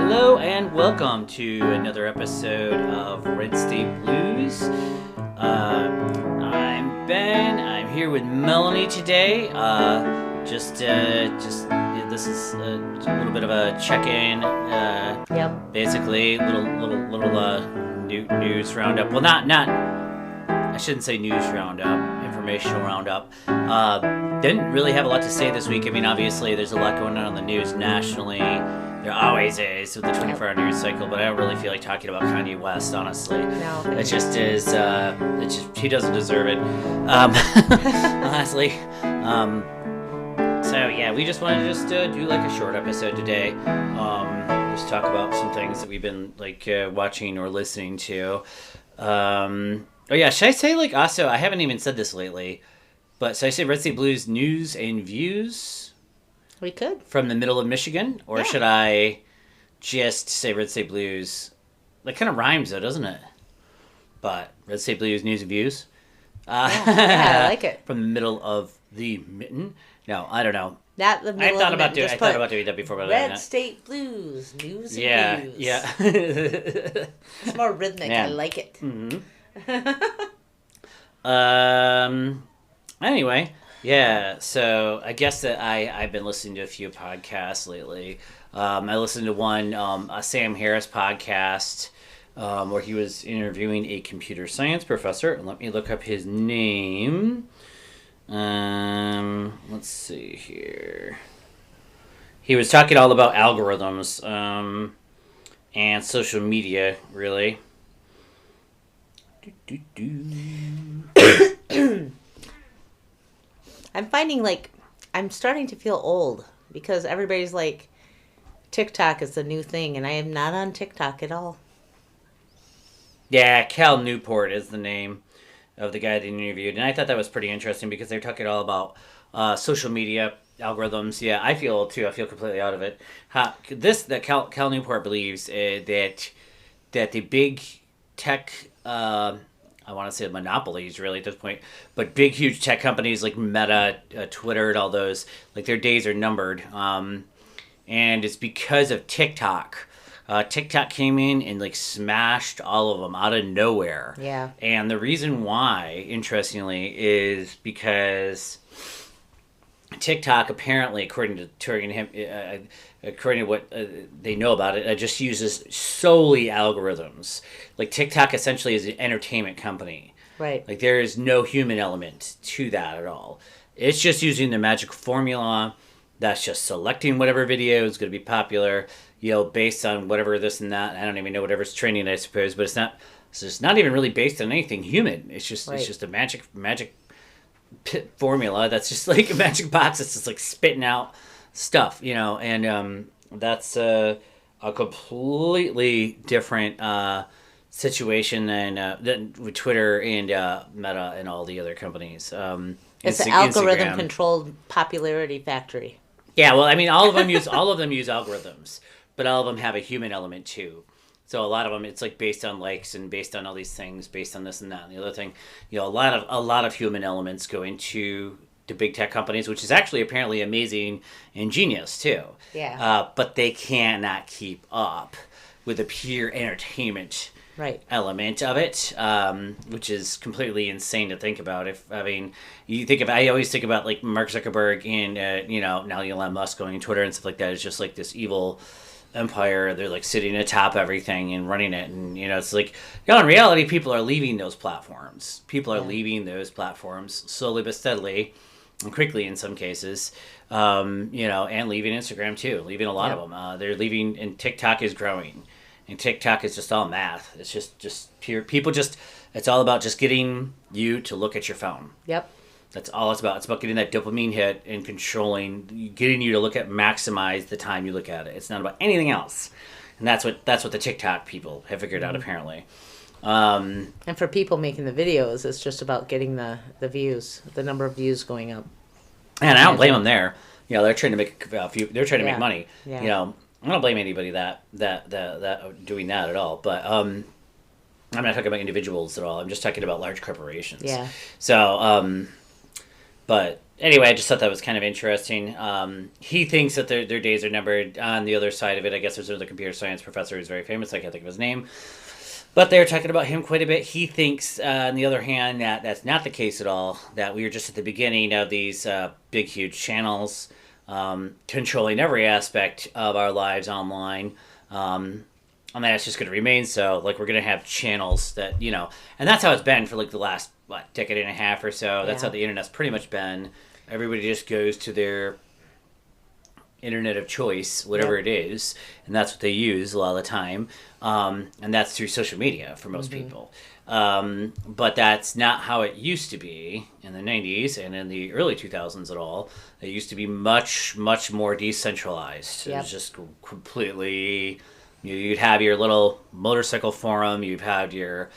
Hello and welcome to another episode of Red State Blues. I'm Ben. I'm here with Melanie today. This is a little bit of a check-in. Yep. Basically, little news roundup. Well, not. I shouldn't say news roundup. Informational roundup. Didn't really have a lot to say this week. I mean, obviously, there's a lot going on in the news nationally. There always is with the 24-hour news cycle, but I don't really feel like talking about Kanye West, honestly. No. It just is. He doesn't deserve it. Honestly. So yeah, we just wanted to do like a short episode today. Just talk about some things that we've been like watching or listening to. Oh yeah, should I say like also? I haven't even said this lately, but should I say Red State Blues news and views? We could. From the middle of Michigan? Or should I just say Red State Blues? That kind of rhymes though, doesn't it? But Red State Blues news and views. Yeah, I like it. From the middle of the mitten. No, I don't know. Not the middle I thought of the about doing. I thought about doing that before, but Red State Blues news and views. Yeah. It's more rhythmic. Yeah. I like it. Mm-hmm. Anyway, yeah. So I guess that I've been listening to a few podcasts lately. I listened to one, a Sam Harris podcast, where he was interviewing a computer science professor. And let me look up his name. Let's see here. He was talking all about algorithms, and social media, really. I'm finding like I'm starting to feel old because everybody's like TikTok is the new thing, and I am not on TikTok at all. Yeah, Cal Newport is the name of the guy they interviewed, and I thought that was pretty interesting because they're talking all about social media algorithms. Yeah, I feel too. I feel completely out of it. That Cal Newport believes that the big tech, I want to say monopolies really at this point, but big huge tech companies like Meta, Twitter, and all those, like their days are numbered, and it's because of TikTok. TikTok came in and like smashed all of them out of nowhere. Yeah. And the reason why, interestingly, is because TikTok apparently, according to what they know about it, just uses solely algorithms. Like TikTok essentially is an entertainment company. Right. Like there is no human element to that at all. It's just using the magic formula. That's just selecting whatever video is going to be popular, based on whatever this and that. I don't even know whatever's trending, I suppose, but it's just not even really based on anything human. It's just right. It's just a magic formula that's just like a magic box that's just like spitting out stuff, and that's a completely different situation than with Twitter and Meta and all the other companies. It's an algorithm-controlled popularity factory. Yeah, well, I mean, all of them use algorithms, but all of them have a human element too. So a lot of them, it's like based on likes and based on all these things, based on this and that and the other thing. A lot of human elements go into the big tech companies, which is actually apparently amazing and genius too. Yeah. But they cannot keep up with the pure entertainment element of it, which is completely insane to think about. I always think about like Mark Zuckerberg and now Elon Musk going Twitter and stuff like that. It's just like this evil empire. They're like sitting atop everything and running it, and it's like in reality, people are leaving those platforms. Leaving those platforms slowly but steadily, and quickly in some cases. And leaving Instagram too. Leaving a lot of them. They're leaving, and TikTok is growing. And TikTok is just all math. It's just pure. People it's all about just getting you to look at your phone. Yep. That's all it's about. It's about getting that dopamine hit and getting you to maximize the time you look at it. It's not about anything else. And that's what the TikTok people have figured out apparently. And for people making the videos, it's just about getting the views, the number of views going up. And I don't blame them there. They're trying to make a few. They're trying to make money. Yeah. I don't blame anybody that doing that at all. But I'm not talking about individuals at all. I'm just talking about large corporations. Yeah. So, but anyway, I just thought that was kind of interesting. He thinks that their days are numbered. On the other side of it, I guess there's another computer science professor who's very famous. I can't think of his name. But they're talking about him quite a bit. He thinks, on the other hand, that that's not the case at all. That we are just at the beginning of these big, huge channels controlling every aspect of our lives online. And that's just going to remain so. Like, we're going to have channels that, and that's how it's been for, like, the last, decade and a half or so. That's how the internet's pretty much been. Everybody just goes to their internet of choice, whatever it is, and that's what they use a lot of the time. And that's through social media for most people. But that's not how it used to be in the 90s and in the early 2000s at all. It used to be much, much more decentralized. It was just completely... You'd have your little motorcycle forum. You'd have your,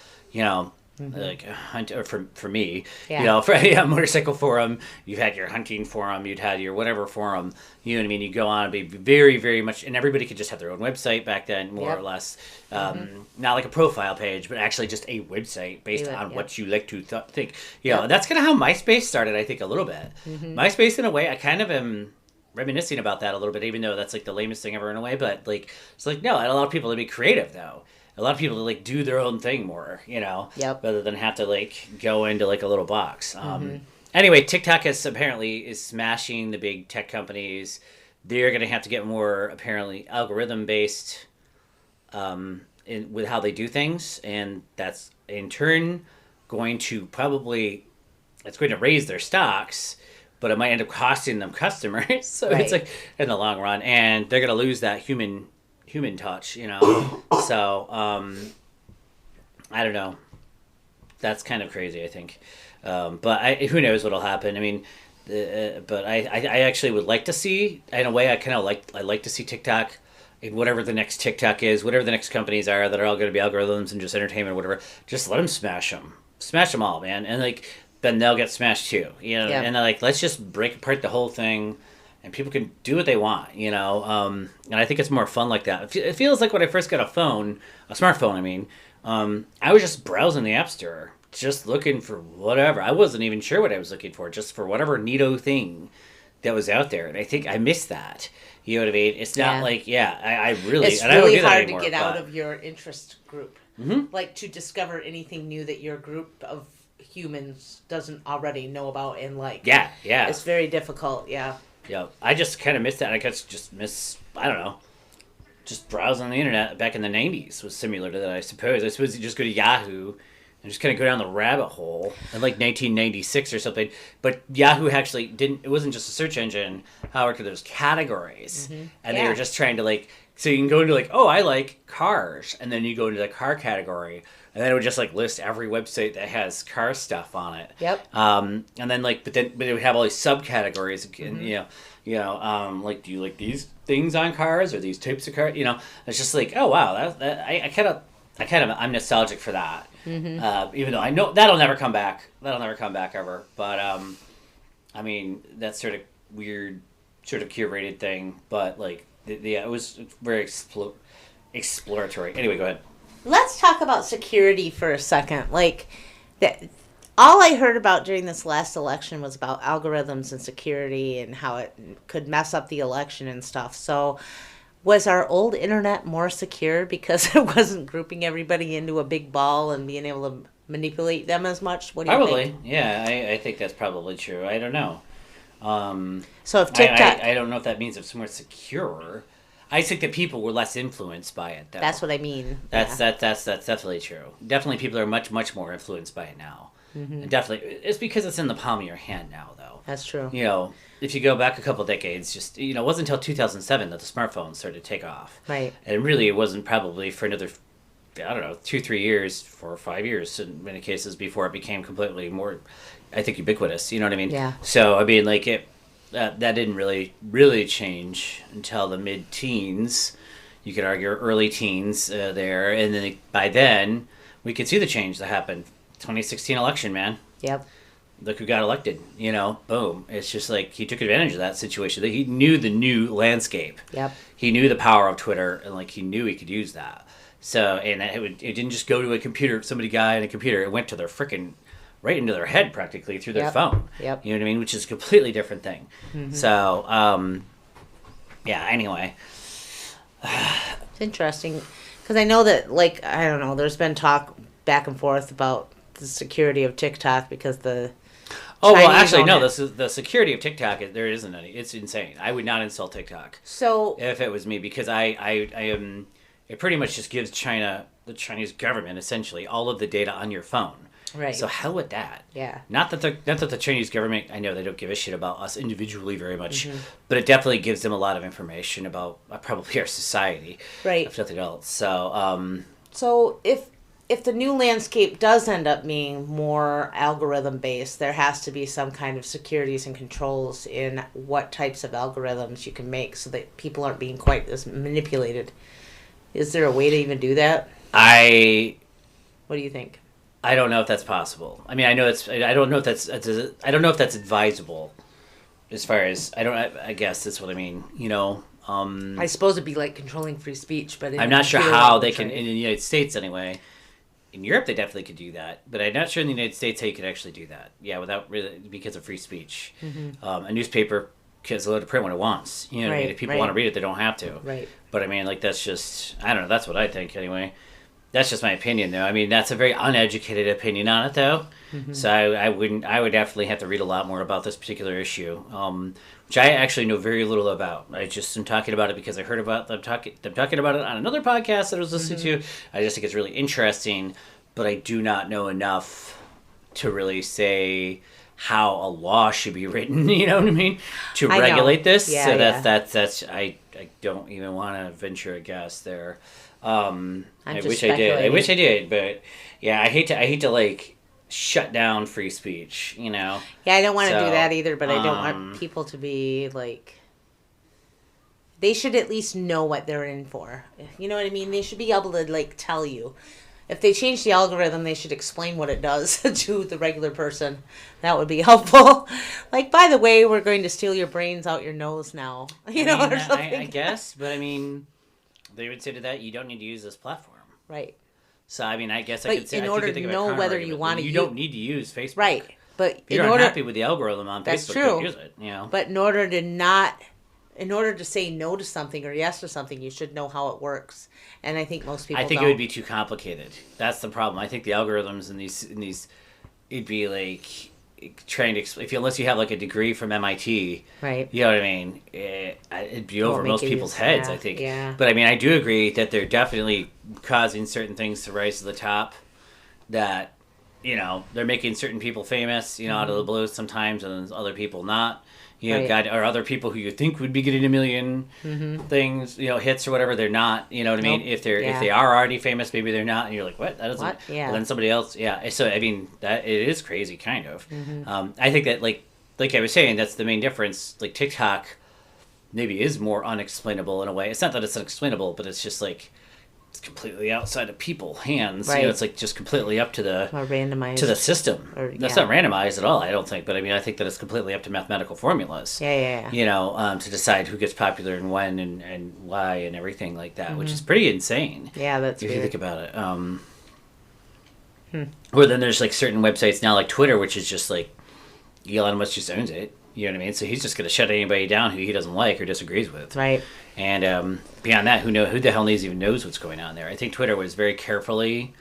like hunt, or for me, motorcycle forum. You had your hunting forum. You'd had your whatever forum. You know what I mean? You go on and be very, very much, and everybody could just have their own website back then, more or less. Not like a profile page, but actually just a website based on what you like to think. That's kind of how MySpace started. I think a little bit. MySpace, in a way, I kind of am reminiscing about that a little bit, even though that's like the lamest thing ever in a way. But like, it's like, no, I allow people to be creative though. A lot of people to like do their own thing more, rather than have to like go into like a little box. Anyway, TikTok is smashing the big tech companies. They're going to have to get more apparently algorithm based with how they do things, and that's in turn going to it's going to raise their stocks. But it might end up costing them customers. So it's like in the long run, and they're gonna lose that human touch, So I don't know. That's kind of crazy, I think. But who knows what'll happen? I mean, but I actually would like to see. In a way, I like to see TikTok. Whatever the next TikTok is, whatever the next companies are that are all going to be algorithms and just entertainment, or whatever. Just let them smash them all, man, and like. Then they'll get smashed too, And they're like, let's just break apart the whole thing, and people can do what they want, And I think it's more fun like that. It feels like when I first got a smartphone. I mean, I was just browsing the App Store, just looking for whatever. I wasn't even sure what I was looking for, just for whatever neato thing that was out there, and I think I missed that. You know what I mean? It's not like I really. It's and really I don't do that hard anymore, to get out of your interest group, like to discover anything new that your group of humans doesn't already know about and like. Yeah. It's very difficult, Yeah, I just kind of missed that. I just I don't know. Just browsing the internet back in the 90s was similar to that, I suppose. I suppose you just go to Yahoo and just kind of go down the rabbit hole in like 1996 or something. But Yahoo actually it wasn't just a search engine. However, there's categories. And they were just trying to like, so you can go into like, oh, I like cars. And then you go into the car category. And then it would just like list every website that has car stuff on it. Yep. And then like, but it would have all these subcategories. And, like, do you like these things on cars or these types of cars? It's just like, oh wow, I'm nostalgic for that. Even though I know that'll never come back. That'll never come back ever. But I mean, that sort of weird, sort of curated thing. But like, it was very exploratory. Anyway, go ahead. Let's talk about security for a second. Like, all I heard about during this last election was about algorithms and security and how it could mess up the election and stuff. So, was our old internet more secure because it wasn't grouping everybody into a big ball and being able to manipulate them as much? What do you think? Yeah. I think that's probably true. I don't know. So if TikTok... I don't know if that means it's more secure. I think that people were less influenced by it, though. That's what I mean. That's definitely true. Definitely people are much, much more influenced by it now. And definitely, it's because it's in the palm of your hand now, though. That's true. If you go back a couple decades, it wasn't until 2007 that the smartphones started to take off. Right. And really, it wasn't probably for another, 2-3 years, 4 or 5 years in many cases before it became completely more, I think, ubiquitous. You know what I mean? Yeah. So, I mean, like, that didn't really change until the mid-teens. You could argue early teens there. And then by then, we could see the change that happened. 2016 election, man. Yep. Look who got elected. Boom. It's just like he took advantage of that situation. He knew the new landscape. Yep. He knew the power of Twitter, and like he knew he could use that. So, and it didn't just go to a computer, somebody guy in a computer. It went to their freaking right into their head practically through their phone. Yep. You know what I mean? Which is a completely different thing. Mm-hmm. So, yeah, anyway. It's interesting because I know that, like, I don't know, there's been talk back and forth about the security of TikTok because the actually, no. The security of TikTok, there isn't any. It's insane. I would not install TikTok. So if it was me, because I am, it pretty much just gives the Chinese government, essentially all of the data on your phone. Right. So hell with that. Yeah. Not that the Chinese government, I know they don't give a shit about us individually very much, but it definitely gives them a lot of information about probably our society. Right. If nothing else. So. So if the new landscape does end up being more algorithm based, there has to be some kind of securities and controls in what types of algorithms you can make so that people aren't being quite as manipulated. Is there a way to even do that? What do you think? I don't know if that's possible. I mean, I don't know if that's advisable. As far as I guess that's what I mean. You know. I suppose it'd be like controlling free speech, but I'm not sure how they can in the United States anyway. In Europe, they definitely could do that, but I'm not sure in the United States how you could actually do that. Yeah, without really because of free speech. Mm-hmm. A newspaper is allowed to print what it wants. You know what I mean? If people want to read it, they don't have to. Right. But I mean, like that's just I don't know. That's what I think anyway. That's just my opinion, though. I mean, that's a very uneducated opinion on it, though. Mm-hmm. So I would definitely have to read a lot more about this particular issue, which I actually know very little about. I just am talking about it because I heard about them talking about it on another podcast that I was listening to. I just think it's really interesting, but I do not know enough to really say how a law should be written. You know what I mean? To regulate this. Yeah, so that's I don't even want to venture a guess there. I wish I did, but yeah, I hate to like shut down free speech, you know. Yeah, I don't want to do that either, but I don't want people to be like. They should at least know what they're in for. You know what I mean? They should be able to like tell you. If they change the algorithm, they should explain what it does to the regular person. That would be helpful. Like, by the way, we're going to steal your brains out your nose now. You know, or something. I guess, but I mean. They would say to that, you don't need to use this platform. Right. So, I mean, I guess I could say... in order to know whether you want to use... You don't need to use Facebook. Right. But if you're unhappy with the algorithm on Facebook, don't use it. You know? But in order to say no to something or yes to something, you should know how it works. And I think most people don't. It would be too complicated. That's the problem. I think the algorithms in these it'd be like... trying to unless you have like a degree from MIT, right? You know what I mean? It'd be over most people's heads, I think. Yeah. But I mean, I do agree that they're definitely causing certain things to rise to the top. That they're making certain people famous, out of the blue sometimes, and other people not. Or other people who you think would be getting a million things, hits or whatever, they're not. You know what I mean? If they are already famous, maybe they're not, and you're like, what? That doesn't. Yeah. Well, then somebody else, yeah. So I mean, that it is crazy, kind of. I think that like I was saying, that's the main difference. Like TikTok, maybe is more unexplainable in a way. It's not that it's unexplainable, but it's just like. It's completely outside of people's hands. Right. It's like just completely up to the randomized to the system. That's not randomized at all, I don't think. But I mean, I think that it's completely up to mathematical formulas. Yeah. To decide who gets popular and when and why and everything like that, which is pretty insane. Yeah, that's if weird. You think about it. Or then there's like certain websites now, like Twitter, which is just like Elon Musk just owns it. You know what I mean? So he's just going to shut anybody down who he doesn't like or disagrees with. Right. And beyond that, who the hell even knows what's going on there? I think Twitter was very carefully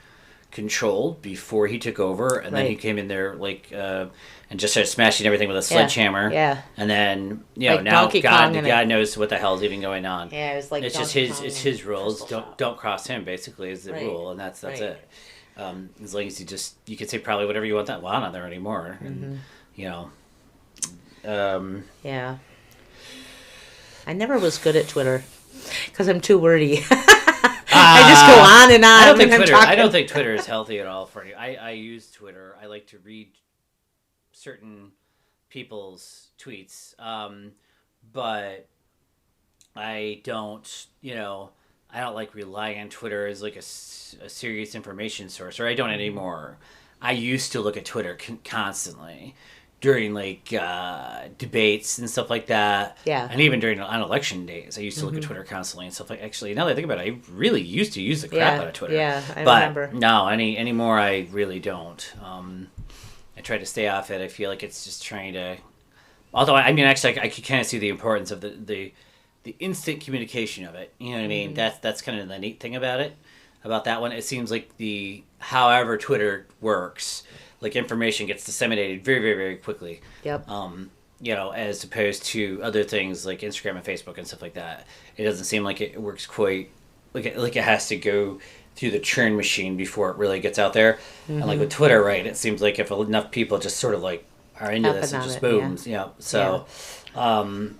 controlled before he took over, and then he came in there and just started smashing everything with a sledgehammer. Yeah. And then like now God knows what the hell's even going on. Yeah, it was like it's just his rules. Don't cross him. Basically, is the rule, and that's it. As long as you can say probably whatever you want on there anymore, and yeah. I never was good at Twitter because I'm too wordy. I just go on and on. I don't think Twitter is healthy at all for you. I use Twitter. I like to read certain people's tweets, but I don't. I don't like rely on Twitter as like a serious information source, or I don't anymore. I used to look at Twitter constantly. During like debates and stuff like that, and even on election days, I used to look at Twitter constantly and stuff like. Actually, now that I think about it, I really used to use the crap out of Twitter. Yeah, I remember. No, anymore I really don't. I try to stay off it. I feel like it's just trying to. Although I mean, actually, I could kind of see the importance of the instant communication of it. You know what I mean? That's kind of the neat thing about it. About that one, it seems like however Twitter works, like information gets disseminated very, very, very quickly. Yep. As opposed to other things like Instagram and Facebook and stuff like that. It doesn't seem like it works quite like it has to go through the churn machine before it really gets out there. And like with Twitter, right? It seems like if enough people just sort of like are into this, it just booms. Yeah. So, or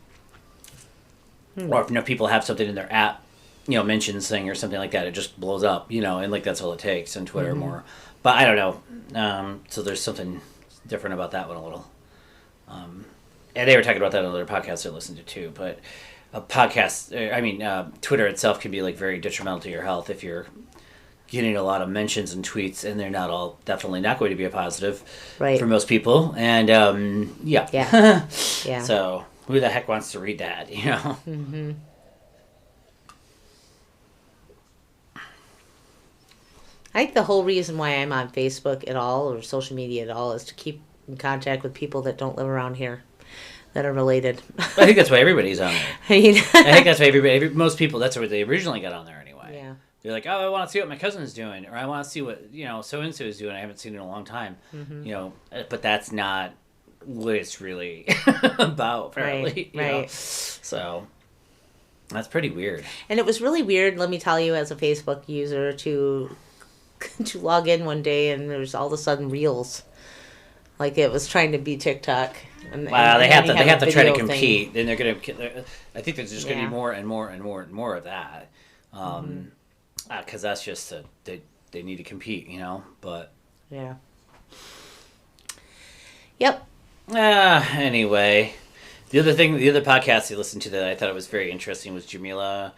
if enough people have something in their app, mentions thing or something like that, it just blows up. And like that's all it takes on Twitter more. But I don't know. So there's something different about that one a little. And they were talking about that on other podcasts I listened to too. But Twitter itself can be like very detrimental to your health if you're getting a lot of mentions and tweets, and they're definitely not going to be a positive for most people. And yeah. So who the heck wants to read that? Mm-hmm. I think the whole reason why I'm on Facebook at all or social media at all is to keep in contact with people that don't live around here that are related. I think that's why everybody's on there. I think that's why most people, that's what they originally got on there anyway. Yeah. They're like, oh, I want to see what my cousin's doing, or I want to see what, so-and-so is doing. I haven't seen it in a long time. But that's not what it's really about, apparently. Right. So that's pretty weird. And it was really weird, let me tell you, as a Facebook user, to log in one day and there's all of a sudden Reels. Like it was trying to be TikTok. Wow, they have to try to compete. Then they're going to. I think there's just going to be more and more and more and more of that, because that's just they need to compete, But yeah. Yep. Anyway, the other podcast I listened to that I thought it was very interesting was Jamil's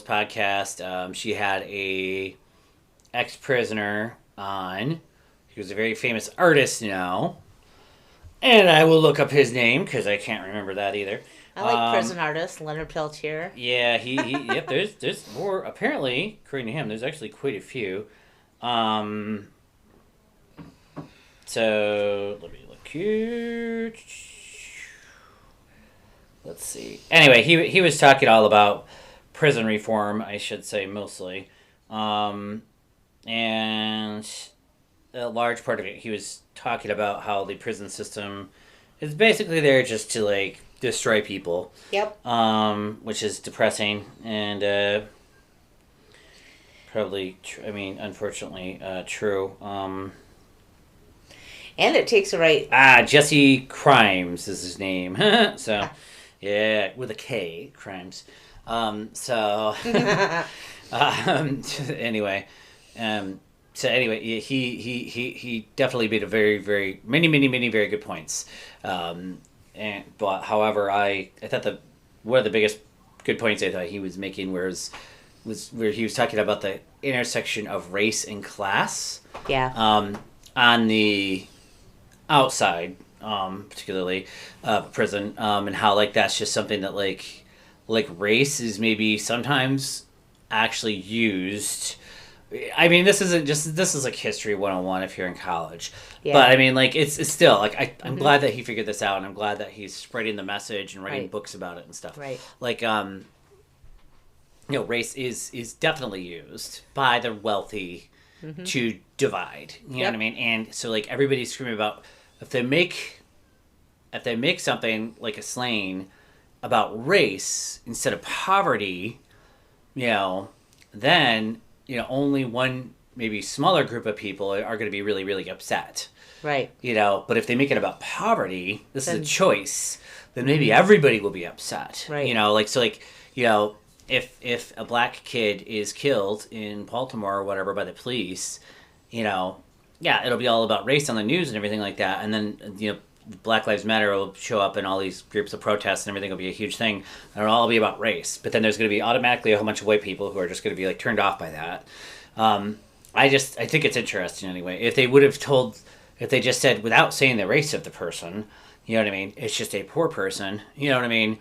podcast. She had a ex-prisoner on. He was a very famous artist now. And I will look up his name because I can't remember that either. I like prison artist, Leonard Peltier. Yeah, he yep, there's more, apparently, according to him, there's actually quite a few. So, let me look here. Let's see. Anyway, he was talking all about prison reform, I should say, mostly. And a large part of it, he was talking about how the prison system is basically there just to, like, destroy people. Yep. Which is depressing and probably, unfortunately, true. And it takes a right... Jesse Crimes is his name. So, yeah, with a K, Crimes. Anyway... So anyway, he definitely made a very, very many very good points. But however, I thought one of the biggest good points I thought he was making was where he was talking about the intersection of race and class. Yeah. On the outside, particularly prison, and how like that's just something that like race is maybe sometimes actually used. I mean, this is like history 101 if you're in college. Yeah. But I mean, like it's still like I'm glad that he figured this out, and I'm glad that he's spreading the message and writing books about it and stuff. Right. Like race is definitely used by the wealthy to divide. You know what I mean? And so like everybody's screaming about if they make something like a slang about race instead of poverty, then only one maybe smaller group of people are going to be really, really upset. Right. But if they make it about poverty, this is a choice, then maybe everybody will be upset. Right. If a black kid is killed in Baltimore or whatever by the police, it'll be all about race on the news and everything like that. And then, Black Lives Matter will show up in all these groups of protests and everything will be a huge thing. And it'll all be about race. But then there's going to be automatically a whole bunch of white people who are just going to be like turned off by that. I think it's interesting anyway. If they just said without saying the race of the person, you know what I mean? It's just a poor person, you know what I mean?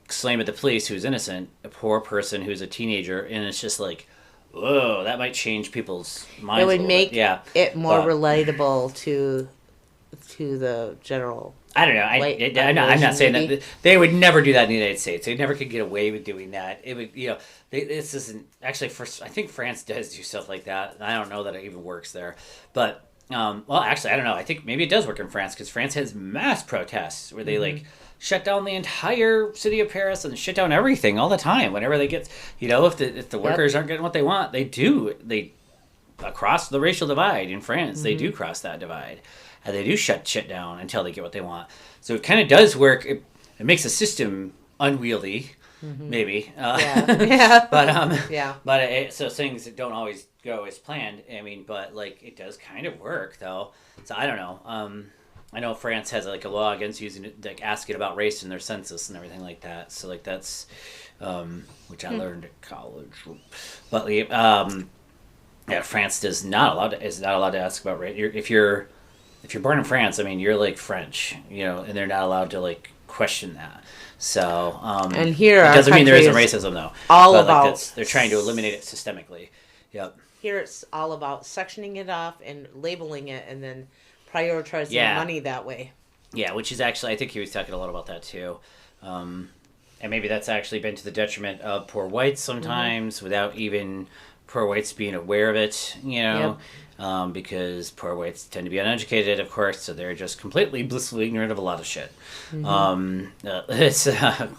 Slam at the police who's innocent, a poor person who's a teenager, and it's just like, whoa, that might change people's minds. It would make bit. it more relatable to the general. I don't know. I'm not saying that they would never do that in the United States. They never could get away with doing that. It would, this isn't actually. I think France does do stuff like that. I don't know that it even works there, but well, actually, I don't know. I think maybe it does work in France because France has mass protests where they like shut down the entire city of Paris and shut down everything all the time. Whenever they get, if the workers aren't getting what they want, they across the racial divide in France. They do cross that divide. And they do shut shit down until they get what they want. So it kind of does work. It makes the system unwieldy, maybe. But so things that don't always go as planned. I mean, but like it does kind of work though. So I don't know. I know France has like a law against using it, like asking about race in their census and everything like that. So like that's which I learned at college. But France is not allowed to ask about race. If you're born in France, I mean, you're like French, and they're not allowed to like question that. So, and here it doesn't mean there isn't racism though. They're trying to eliminate it systemically. Yep. Here it's all about sectioning it off and labeling it, and then prioritizing money that way. Yeah, which is actually, I think he was talking a lot about that too, and maybe that's actually been to the detriment of poor whites sometimes, without even poor whites being aware of it. Yep. Because poor whites tend to be uneducated, of course, so they're just completely blissfully ignorant of a lot of shit. It's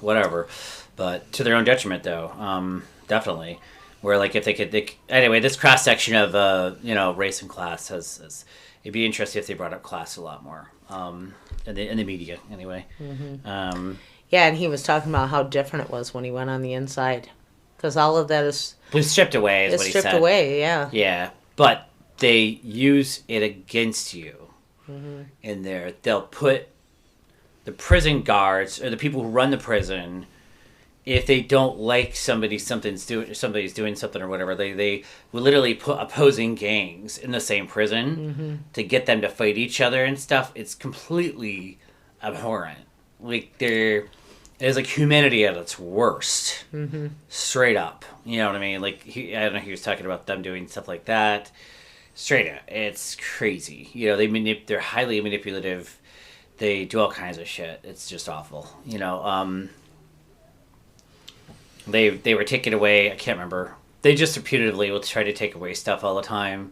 whatever, but to their own detriment, though. Definitely, where like if they could, anyway, this cross section of race and class has it'd be interesting if they brought up class a lot more in the media, anyway. Yeah, and he was talking about how different it was when he went on the inside, because all of that is stripped away. Is what he said. Stripped away, yeah. Yeah, but they use it against you in there. They'll put the prison guards or the people who run the prison, if they don't like somebody's doing something or whatever, they will literally put opposing gangs in the same prison to get them to fight each other and stuff. It's completely abhorrent. Like it's like humanity at its worst, straight up. You know what I mean? Like I don't know. He was talking about them doing stuff like that. Straight up, it's crazy. They're highly manipulative. They do all kinds of shit. It's just awful. They were taking away. I can't remember. They just repetitively will try to take away stuff all the time,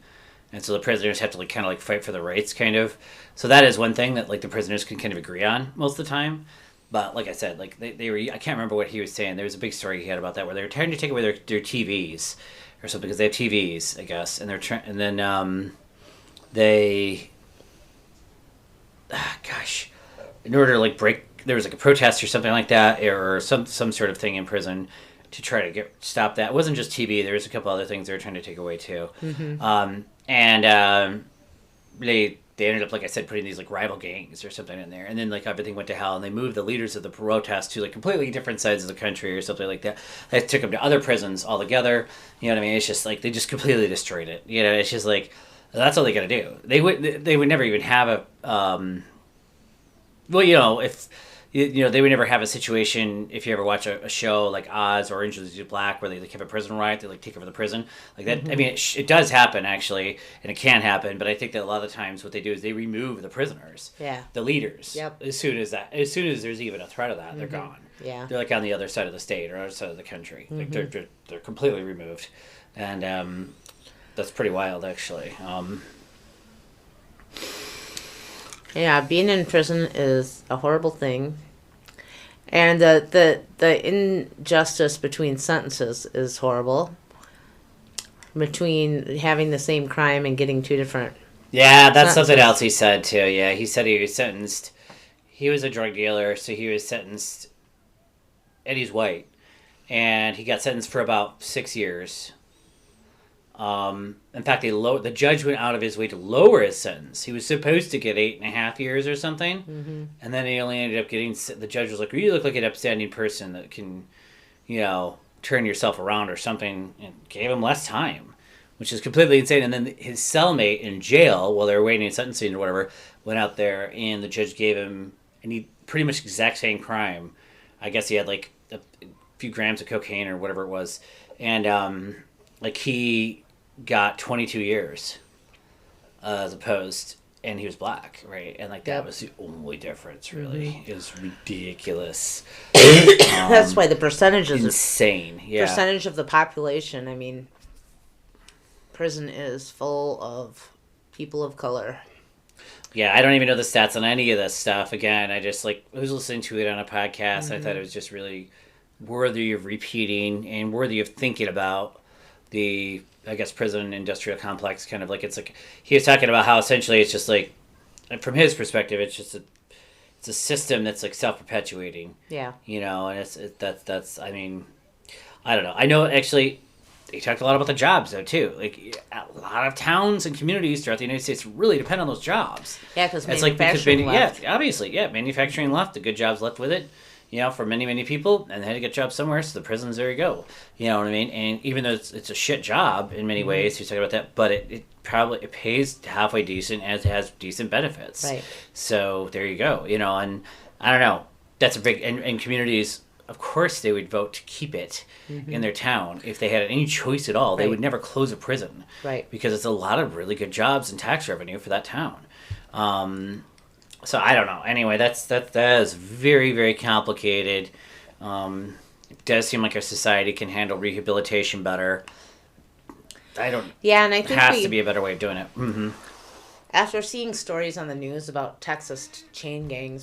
and so the prisoners have to like kind of like fight for their rights, kind of. So that is one thing that like the prisoners can kind of agree on most of the time. But like I said, like they were. I can't remember what he was saying. There was a big story he had about that where they were trying to take away their TVs. Or something, because they have TVs, I guess, and they're and then they, in order to like there was like a protest or something like that, or some sort of thing in prison to try to stop that. It wasn't just TV. There was a couple other things they were trying to take away too, and they ended up, like I said, putting these like rival gangs or something in there, and then like everything went to hell, and they moved the leaders of the protest to like completely different sides of the country or something like that. They took them to other prisons altogether. You know what I mean? It's just like they just completely destroyed it. It's just like that's all they got to do. They would never even have a if. They would never have a situation, if you ever watch a show like Oz or Orange is the New Black, where they like have a prison riot, they like take over the prison like that. I mean, it does happen actually, and it can happen. But I think that a lot of times what they do is they remove the prisoners, the leaders. Yep. As soon as there's even a threat of that, they're gone. Yeah. They're like on the other side of the state or other side of the country. Like they're completely removed, and that's pretty wild actually. Yeah, being in prison is a horrible thing. And the injustice between sentences is horrible. Between having the same crime and getting two different that's sentences. Something else he said too. Yeah, he said he was sentenced. He was a drug dealer, so he was sentenced, and he's white. And he got sentenced for about 6 years. In fact, the judge went out of his way to lower his sentence. He was supposed to get 8.5 years or something, and then he only ended up getting. The judge was like, "You look like an upstanding person that can, turn yourself around or something," and gave him less time, which is completely insane. And then his cellmate in jail, while they were waiting sentencing or whatever, went out there, and the judge gave him, and he pretty much exact same crime. I guess he had like a few grams of cocaine or whatever it was, and like he got 22 years as opposed, and he was black, right? And like that was the only difference, really. It was ridiculous. That's why the percentages insane. Percentage of the population. I mean, prison is full of people of color. Yeah, I don't even know the stats on any of this stuff. Again, I just I was listening to it on a podcast. I thought it was just really worthy of repeating and worthy of thinking about the, I guess, prison industrial complex. Kind of like he was talking about how essentially it's just from his perspective, it's just it's a system that's self-perpetuating. Yeah. And that's I mean, I don't know. I know actually. They talked a lot about the jobs, though, too. A lot of towns and communities throughout the United States really depend on those jobs. Yeah, because manufacturing left. Yeah, obviously. Yeah, manufacturing left. The good jobs left with it, for many, many people. And they had to get jobs somewhere, so the prisons, there you go. You know what I mean? And even though it's a shit job in many ways, he's talking about that, but it pays halfway decent as it has decent benefits. Right. So there you go. And I don't know. That's a big... And communities... Of course, they would vote to keep it in their town if they had any choice at all. Right. They would never close a prison, right? Because it's a lot of really good jobs and tax revenue for that town. So I don't know. Anyway, that is very, very complicated. It does seem like our society can handle rehabilitation better. Yeah, and I think there has to be a better way of doing it. Mm-hmm. After seeing stories on the news about Texas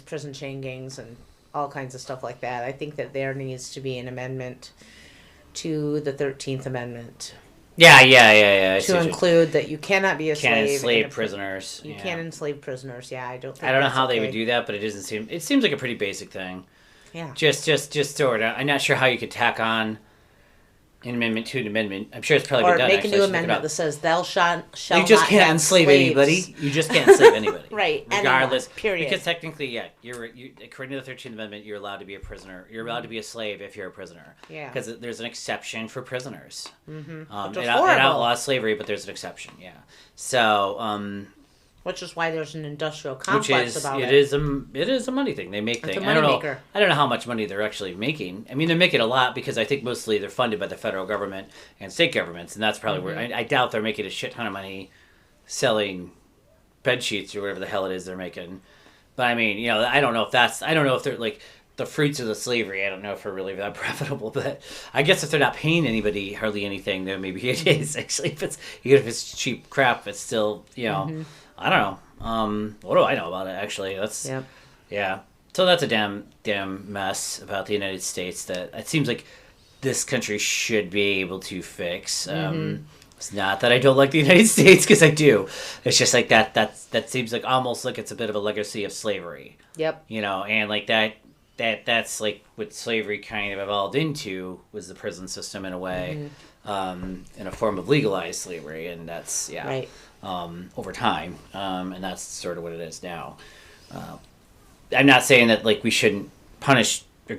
prison chain gangs, and all kinds of stuff like that, I think that there needs to be an amendment to the 13th Amendment. Yeah. To include that you cannot be a slave. Can't enslave prisoners. You can't enslave prisoners. Yeah, I don't know how they would do that, but it seems like a pretty basic thing. Yeah. Just sort of. I'm not sure how you could tack on an amendment to an amendment. I'm sure it's probably been done. Or make a new amendment that says thou shall you just not can't enslave anybody. You just can't enslave anybody. Right. Regardless. Anyone, period. Because technically, you're according to the 13th Amendment, you're allowed to be a prisoner. You're allowed to be a slave if you're a prisoner. Yeah. Because there's an exception for prisoners. Mm-hmm. It outlaws slavery, but there's an exception. Yeah. So. Which is why there's an industrial complex about it. It is a money thing. They make things. I don't know how much money they're actually making. I mean, they're making a lot because I think mostly they're funded by the federal government and state governments, and that's probably where I doubt they're making a shit ton of money selling bed sheets or whatever the hell it is they're making. But I mean, I don't know if they're the fruits of the slavery. I don't know if they're really that profitable, but I guess if they're not paying anybody hardly anything, then maybe it is actually. Even if it's cheap crap, it's still I don't know. What do I know about it, actually? Yeah. So that's a damn mess about the United States that it seems like this country should be able to fix. It's not that I don't like the United States, because I do. It's just like that seems like almost like it's a bit of a legacy of slavery. Yep. And that's like what slavery kind of evolved into, was the prison system in a way, in a form of legalized slavery, and that's right. Over time, and that's sort of what it is now. I'm not saying that we shouldn't punish or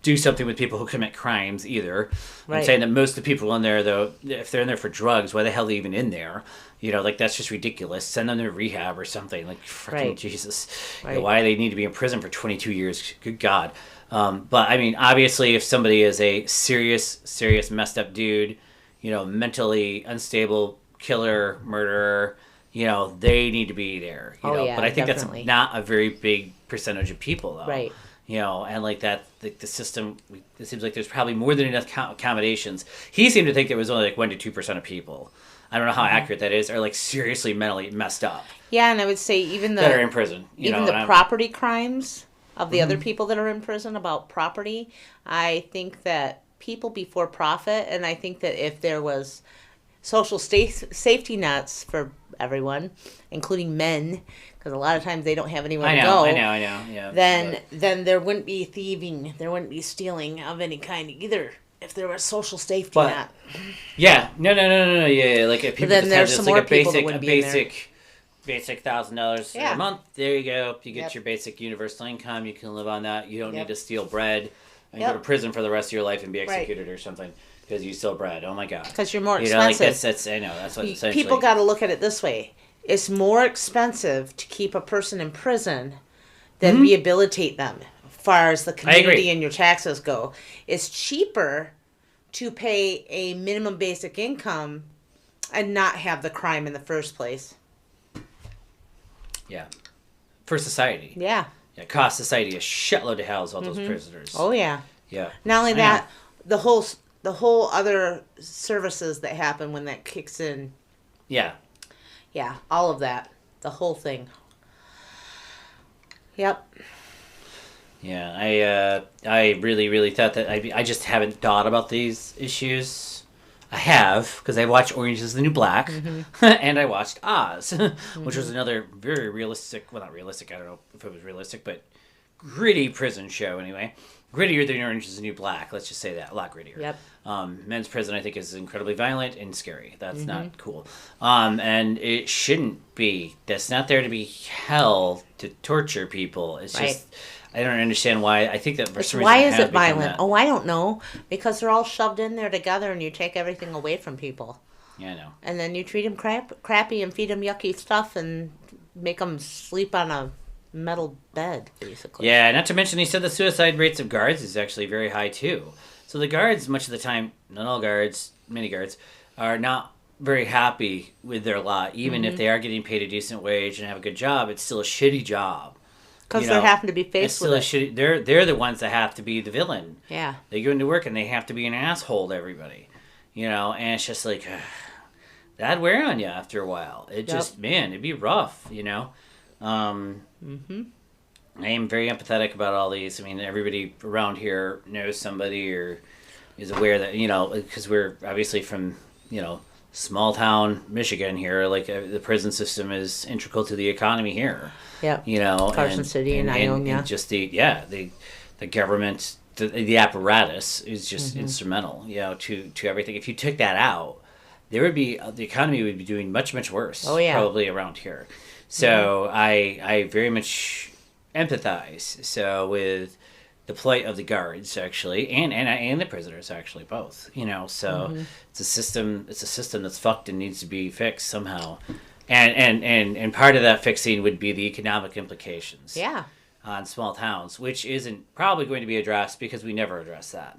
do something with people who commit crimes either. Right. I'm saying that most of the people in there, though, if they're in there for drugs, why the hell are they even in there? That's just ridiculous. Send them to rehab or something. Freaking Jesus. Right. Why do they need to be in prison for 22 years? Good God. But I mean, obviously, if somebody is a serious messed up dude, mentally unstable, killer, murderer, they need to be there. But I think definitely. That's not a very big percentage of people, though. Right. And the system, it seems like there's probably more than enough accommodations. He seemed to think there was only 1% to 2% of people. I don't know how accurate that is, are seriously mentally messed up. Yeah, and I would say even that are in prison. The property crimes of the other people that are in prison about property, I think that people before profit, and I think that if there was social safety nets for everyone, including men, because a lot of times they don't have anywhere to go. I know. Yeah. Then there wouldn't be thieving, there wouldn't be stealing of any kind either. If there was social safety net. Yeah. No. Yeah. If people then just there's had some more people that wouldn't be in there. Basic $1,000 a month. There you go. You get your basic universal income. You can live on that. You don't need to steal bread and go to prison for the rest of your life and be executed or something because you stole bread. Oh my God. Because you're more expensive. That's I know. That's what essentially. People got to look at it this way. It's more expensive to keep a person in prison than rehabilitate them. Far as the community and your taxes go, it's cheaper to pay a minimum basic income and not have the crime in the first place. Yeah. For society. Yeah. Yeah, cost society a shitload of hells, all those prisoners. Oh, yeah. Yeah. Not only that, the whole other services that happen when that kicks in. Yeah. Yeah, all of that. The whole thing. Yep. Yeah, I really, really thought that I just haven't thought about these issues. I have, because I watched Orange is the New Black, and I watched Oz, which was another very realistic, well, not realistic, I don't know if it was realistic, but gritty prison show anyway. Grittier than Orange is the New Black, let's just say that, a lot grittier. Yep. Men's prison, I think, is incredibly violent and scary. That's not cool. And it shouldn't be. That's not there to be hell to torture people. It's just... I don't understand why. I think that for some reason why is it violent? Oh, I don't know. Because they're all shoved in there together, and you take everything away from people. Yeah, I know. And then you treat them crappy and feed them yucky stuff and make them sleep on a metal bed, basically. Yeah, not to mention, he said the suicide rates of guards is actually very high too. So the guards, much of the time, not all guards, many guards, are not very happy with their lot. Even if they are getting paid a decent wage and have a good job, it's still a shitty job. Because they're having to be faced with it. They're the ones that have to be the villain. Yeah. They go into work and they have to be an asshole to everybody. And it's just like, that'd wear on you after a while. It just, man, it'd be rough, I am very empathetic about all these. I mean, everybody around here knows somebody or is aware that, because we're obviously from, small town Michigan here, like the prison system is integral to the economy here. Yeah. Carson City and Ionia. And just the government, the apparatus is just instrumental, to everything. If you took that out, there would be, the economy would be doing much, much worse. Oh, yeah. Probably around here. So I very much empathize with the plight of the guards, actually, and the prisoners, actually, both. So it's a system that's fucked and needs to be fixed somehow. And part of that fixing would be the economic implications. Yeah. On small towns, which isn't probably going to be addressed because we never address that.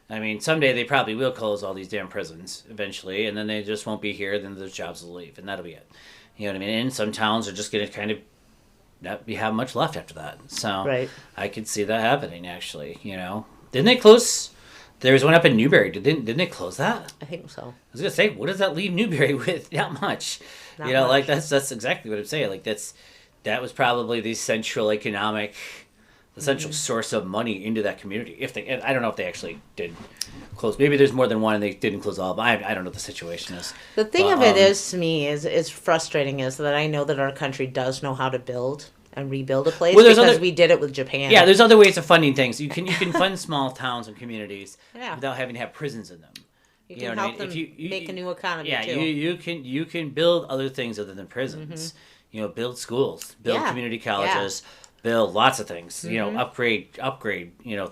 I mean, someday they probably will close all these damn prisons eventually, and then they just won't be here. Then those jobs will leave, and that'll be it. You know what I mean? And some towns are just going to kind of not have much left after that. So I could see that happening, actually. Didn't they close? There was one up in Newberry. Didn't they close that? I think so. I was gonna say, what does that leave Newberry with? Not much. Not much. Like that's exactly what I'm saying. Like that was probably the central economic, the central source of money into that community. I don't know if they actually did close. Maybe there's more than one and they didn't close all. But I don't know what the situation is. The thing of it is, to me, is frustrating is that I know that our country does know how to build and rebuild a place because we did it with Japan. Yeah, there's other ways of funding things. You can fund small towns and communities without having to have prisons in them. You can help them make a new economy too. Yeah, you can build other things other than prisons. Build schools, build community colleges, build lots of things. Upgrade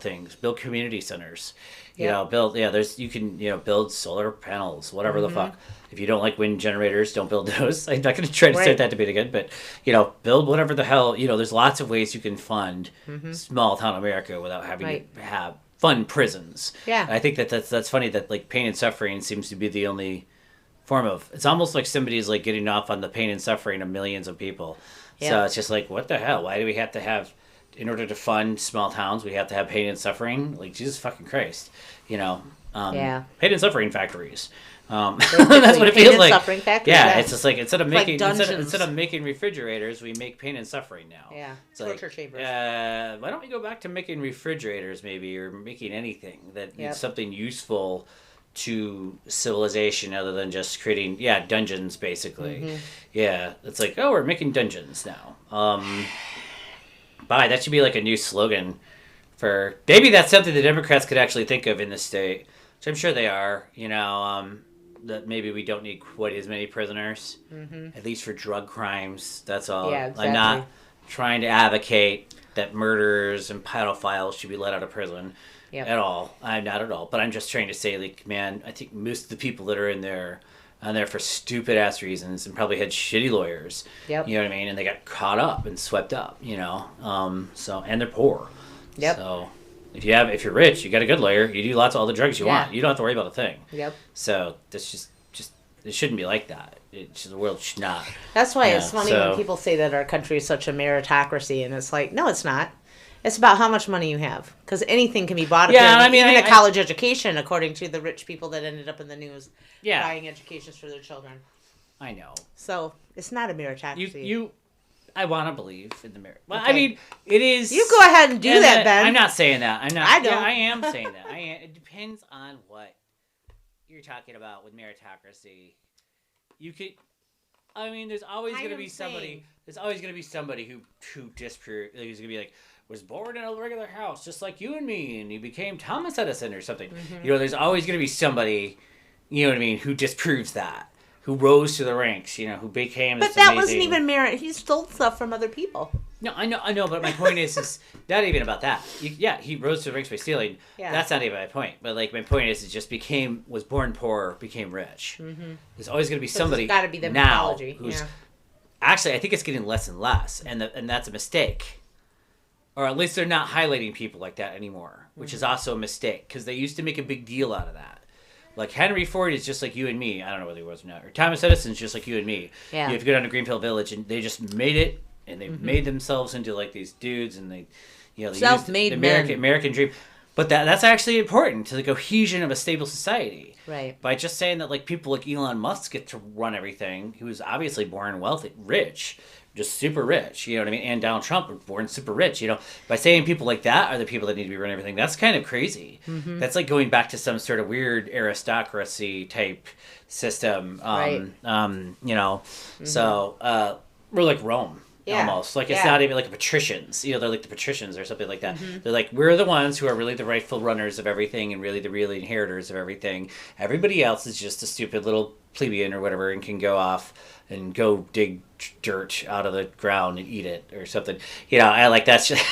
things, build community centers. You can build solar panels, whatever the fuck. If you don't like wind generators, don't build those. I'm not going to try to start that debate again, but build whatever the hell. There's lots of ways you can fund small town America without having to have fund prisons. Yeah, and I think that's funny that like pain and suffering seems to be the only form of. It's almost like somebody's like getting off on the pain and suffering of millions of people. Yeah. So it's just like, what the hell? Why do we have to have? In order to fund small towns, we have to have pain and suffering. Like Jesus fucking Christ, pain and suffering factories. That's what it feels like. Suffering factories, it's just like instead of making refrigerators, we make pain and suffering now. Yeah, it's torture chambers. Why don't we go back to making refrigerators, maybe, or making anything that is something useful to civilization other than just creating dungeons, basically. Yeah, it's like, oh, we're making dungeons now. That should be like a new slogan for maybe that's something the Democrats could actually think of in this state, which I'm sure they are. That maybe we don't need quite as many prisoners, at least for drug crimes. That's all. Yeah, exactly. I'm not trying to advocate that murderers and pedophiles should be let out of prison at all. I'm not at all. But I'm just trying to say, like, man, I think most of the people that are in there for stupid ass reasons and probably had shitty lawyers. Yep. You know what I mean? And they got caught up and swept up. And they're poor. Yep. So if you're rich, you got a good lawyer. You do lots of all the drugs you want. You don't have to worry about a thing. Yep. So that's just it shouldn't be like that. The world should not. That's why it's funny when people say that our country is such a meritocracy, and it's like, no, it's not. It's about how much money you have, because anything can be bought. Yeah, I mean, even a college education, according to the rich people that ended up in the news, buying educations for their children. I know. So it's not a meritocracy. I want to believe in the merit. Well, okay. I mean, it is. You go ahead and do that, Ben. I'm not saying that. I'm not. I don't. Yeah, I am saying that. It depends on what you're talking about with meritocracy. You could. I mean, there's always going to be somebody. There's always going to be somebody who disproves. Who's going to be like, was born in a regular house just like you and me, and he became Thomas Edison or something. Mm-hmm. You know, there's always going to be somebody. You know what I mean? Who disproves that. Who rose to the ranks, you know, who became this amazing... But that wasn't even merit. He stole stuff from other people. No, I know, but my point is not even about that. He rose to the ranks by stealing. Yeah. That's not even my point. But, like, my point is, it just was born poor, became rich. Mm-hmm. There's always going to be somebody got to be the now mythology. Who's... Actually, I think it's getting less and less, and that's a mistake. Or at least they're not highlighting people like that anymore, which is also a mistake, because they used to make a big deal out of that. Like, Henry Ford is just like you and me. I don't know whether he was or not. Or Thomas Edison's just like you and me. Yeah. You have to go down to Greenfield Village, and they just made it, and they made themselves into, like, these dudes, and they self-made used the American dream. But that's actually important to the cohesion of a stable society. Right. By just saying that, like, people like Elon Musk get to run everything, who's obviously born wealthy, rich, just super rich, you know what I mean? And Donald Trump were born super rich, you know? By saying people like that are the people that need to be running everything, that's kind of crazy. Mm-hmm. That's like going back to some sort of weird aristocracy type system, right. You know? Mm-hmm. So, we're like Rome. Yeah. Almost. Like, it's not even like the patricians. You know, they're like the patricians or something like that. Mm-hmm. They're like, we're the ones who are really the rightful runners of everything and really the real inheritors of everything. Everybody else is just a stupid little plebeian or whatever and can go off and go dig dirt out of the ground and eat it or something. You know, I like that's just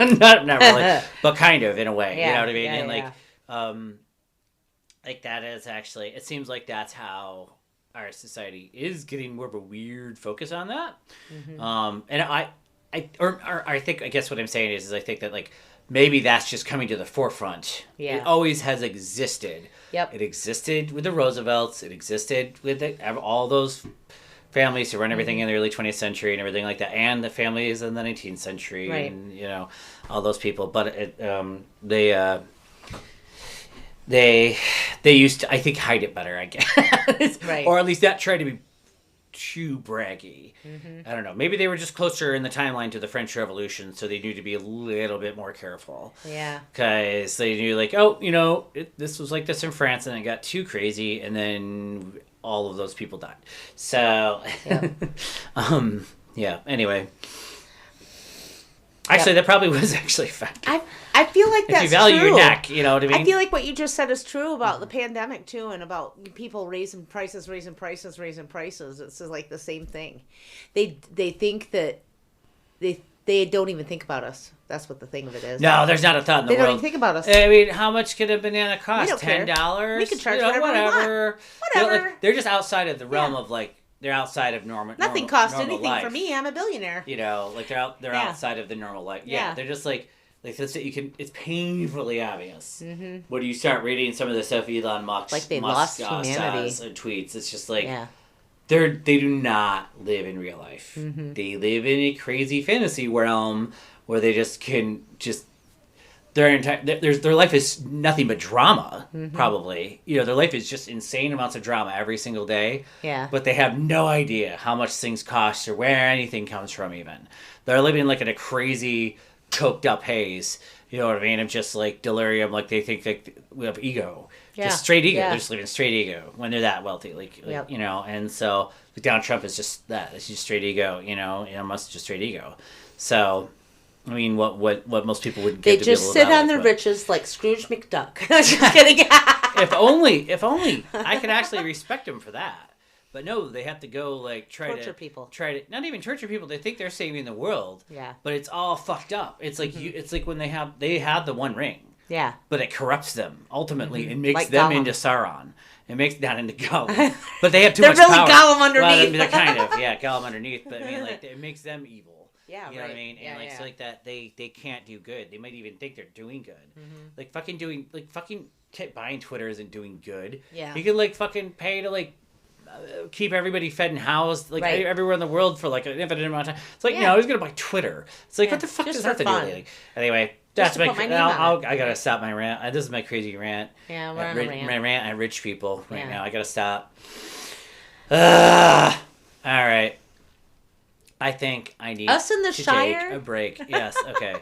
not really, but kind of in a way. You know what I mean? Yeah, and like that is actually, it seems like that's how our society is getting more of a weird focus on that. Mm-hmm. And I think, I guess what I'm saying is I think that, like, maybe that's just coming to the forefront. Yeah. It always has existed. Yep. It existed with the Roosevelts. It existed with all those families who run everything in the early 20th century and everything like that, and the families in the 19th century, right. And, you know, all those people. But they used to, I think, hide it better, I guess. Right. Or at least not try to be too braggy. Mm-hmm. I don't know. Maybe they were just closer in the timeline to the French Revolution, so they knew to be a little bit more careful. Yeah. Because they knew, like, oh, you know, this was like this in France, and it got too crazy, and then all of those people died. So, yep. Yeah, anyway. Actually, that probably was actually effective. I feel like that's true. If you value your neck, you know what I mean? I feel like what you just said is true about the pandemic, too, and about people raising prices. It's like the same thing. They think that they don't even think about us. That's what the thing of it is. No, there's not a thought in the world. They don't even think about us. I mean, how much could a banana cost? We don't care. $10? We can charge whatever we want. Whatever. You know, like, they're just outside of the realm of, like, they're outside of Nothing costs normal anything life. For me. I'm a billionaire. You know, like they're outside of the normal life. Yeah. They're just like that's it. It's painfully obvious when you start reading some of the stuff Elon Musk like they lost humanity and tweets. It's just like they do not live in real life. Mm-hmm. They live in a crazy fantasy realm where they just can their life is nothing but drama, probably. You know, their life is just insane amounts of drama every single day. Yeah. But they have no idea how much things cost or where anything comes from even. They're living like in a crazy, coked up haze. You know what I mean? Of just like delirium, like they think that we have ego. Yeah. Just straight ego. Yeah. They're just living straight ego when they're that wealthy. Like you know, and so like Donald Trump is just that. It's just straight ego, you know, Elon Musk is just straight ego. So I mean, what most people wouldn't get to be able to They just sit on their riches like Scrooge McDuck. Just kidding. If only I could actually respect them for that. But no, they have to go like torture people. Not even torture people. They think they're saving the world. Yeah. But it's all fucked up. It's like it's like when they have the One Ring. Yeah. But it corrupts them ultimately and makes like them Gollum. Into Sauron. It makes not into Gollum. But they have too much really power. Gollum underneath. Well, they're kind of Gollum underneath. But I mean, like it makes them evil. Yeah, you know what I mean? And like so like that they can't do good. They might even think they're doing good. Like fucking buying Twitter isn't doing good. Yeah. You can like fucking pay to like keep everybody fed and housed like everywhere in the world for like an infinite amount of time. It's like no, who's gonna buy Twitter? It's like what the fuck does that have to do with anything? Anyway, that's my. I gotta stop my rant. This is my crazy rant. Yeah, we're on a rant. My rant at rich people now. I gotta stop. All right. I think I need us in the Shire take a break. Yes. Okay.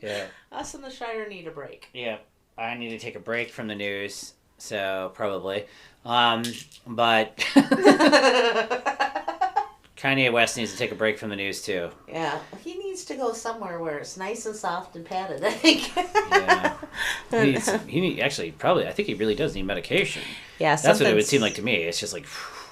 Yeah. Us in the Shire need a break. Yeah. I need to take a break from the news. So probably. But Kanye West needs to take a break from the news too. Yeah, he needs to go somewhere where it's nice and soft and padded, I think. Yeah. Actually, probably, I think he really does need medication. Yeah, that's what it would seem like to me. It's just like,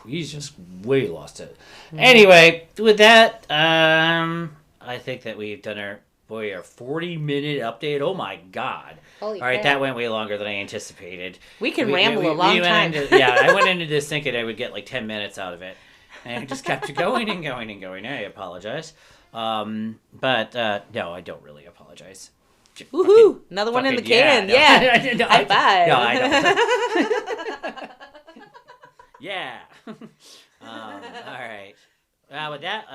he's just way lost it. Anyway, with that, I think that we've done our 40-minute update. Oh my God. Holy All right, crap. That went way longer than I anticipated. We can ramble a long time. I went into this thinking I would get like 10 minutes out of it. And it just kept going and going and going. I apologize. But no, I don't really apologize. Woohoo! Another one in the can. Yeah. No, high five. No, I don't. Yeah. All right. With that,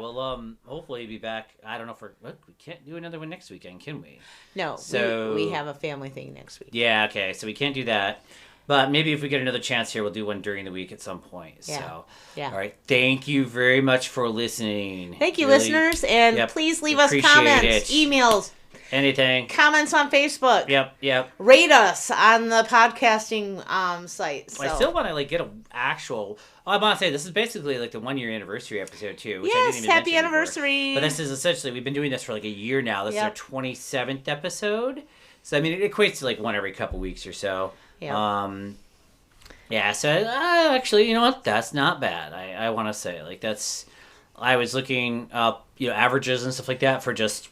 we'll hopefully be back. I don't know if we can't do another one next weekend, can we? No, so we have a family thing next week. Yeah, okay, so we can't do that. But maybe if we get another chance here, we'll do one during the week at some point. Yeah. So, yeah. All right. Thank you very much for listening. Thank you, listeners. And please leave us comments, emails. Anything. Comments on Facebook. Yep. Rate us on the podcasting site. So. I still want to get an actual. I want to say this is basically like the 1-year anniversary episode too. Which yes, I didn't even happy anniversary. But this is essentially we've been doing this for like a year now. This is our 27th episode. So I mean it equates to like one every couple weeks or so. Yeah. So actually, you know what? That's not bad. I want to say that's. I was looking up averages and stuff like that for just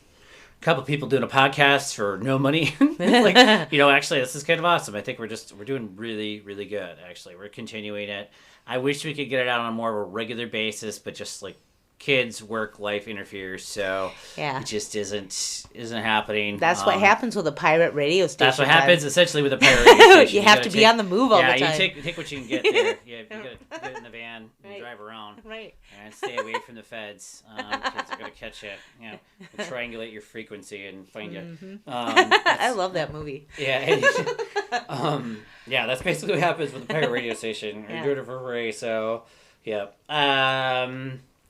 a couple people doing a podcast for no money. Actually, this is kind of awesome. I think we're doing really, really good. Actually, we're continuing it. I wish we could get it out on a more of a regular basis, but just like kids, work, life interferes, so it just isn't happening. That's what happens with a pirate radio station. That's what happens essentially with a pirate radio station. you have to be on the move all the time. Yeah, you take what you can get there. Yeah, you gotta get in the van and drive around. Right. And stay away from the feds. Kids are gonna catch you. We'll triangulate your frequency and find you. I love that movie. Yeah. That's basically what happens with a pirate radio station. You're doing it for free, so yeah.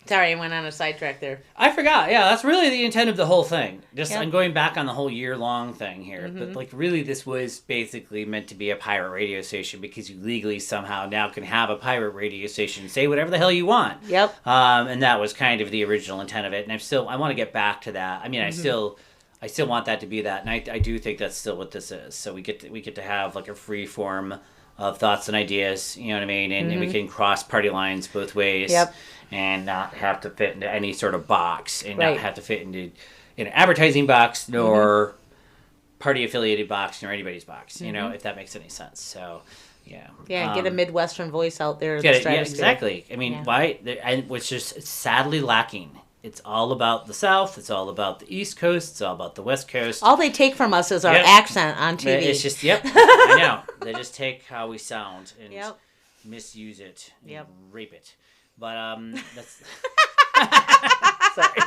Sorry, I went on a sidetrack there. I forgot. Yeah, that's really the intent of the whole thing. I'm going back on the whole year-long thing here. Mm-hmm. But, really, this was basically meant to be a pirate radio station because you legally somehow now can have a pirate radio station say whatever the hell you want. Yep. And that was kind of the original intent of it. And I want to get back to that. I mean, I still want that to be that. And I do think that's still what this is. So we get to have, like, a free form of thoughts and ideas, you know what I mean? And we can cross party lines both ways. Yep. And not have to fit into any sort of box, and not have to fit into an advertising box, nor party affiliated box, nor anybody's box. If that makes any sense. So, yeah. Yeah, get a Midwestern voice out there. Exactly. I mean, why? And which is sadly lacking. It's all about the South. It's all about the East Coast. It's all about the West Coast. All they take from us is our accent on TV. It's just I know. They just take how we sound and misuse it and rape it. But that's sorry.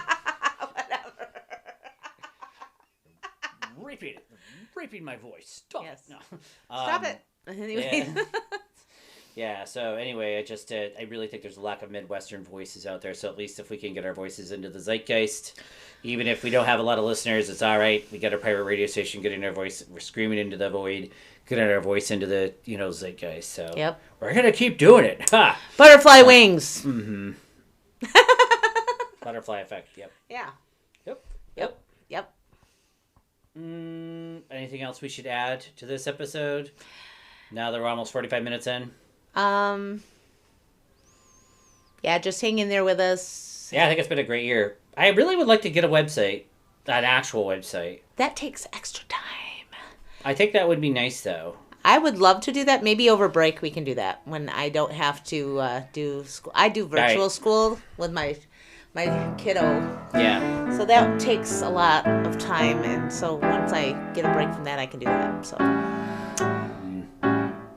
Whatever. Raping my voice. Stop. Yes. No. Stop it. Anyway. Yeah. So anyway, I really think there's a lack of Midwestern voices out there. So at least if we can get our voices into the Zeitgeist, even if we don't have a lot of listeners, it's all right. We got our pirate radio station, getting our voice. We're screaming into the void. Getting our voice into the Zeitgeist. So we're gonna keep doing it. Ha! Butterfly wings. Mm-hmm. Butterfly effect. Yep. Yeah. Yep. Anything else we should add to this episode? Now that we're almost 45 minutes in. Yeah, just hang in there with us. Yeah, I think it's been a great year. I really would like to get a website, an actual website. That takes extra time. I think that would be nice, though. I would love to do that. Maybe over break we can do that when I don't have to do school. I do virtual school with my my kiddo. Yeah. So that takes a lot of time, and so once I get a break from that, I can do that. So.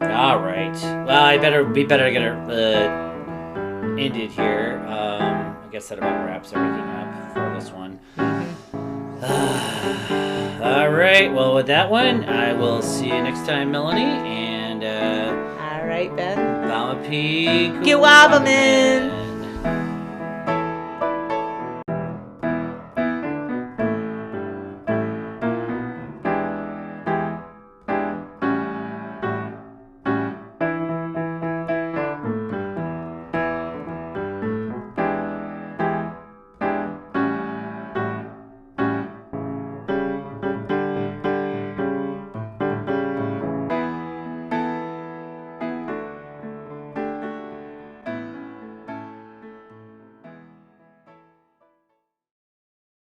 All right. Well, we better get it ended here. I guess that about wraps everything up for this one. All right. Well, with that one, I will see you next time, Melanie. And all right, Ben. Vamapi. Giwabaman.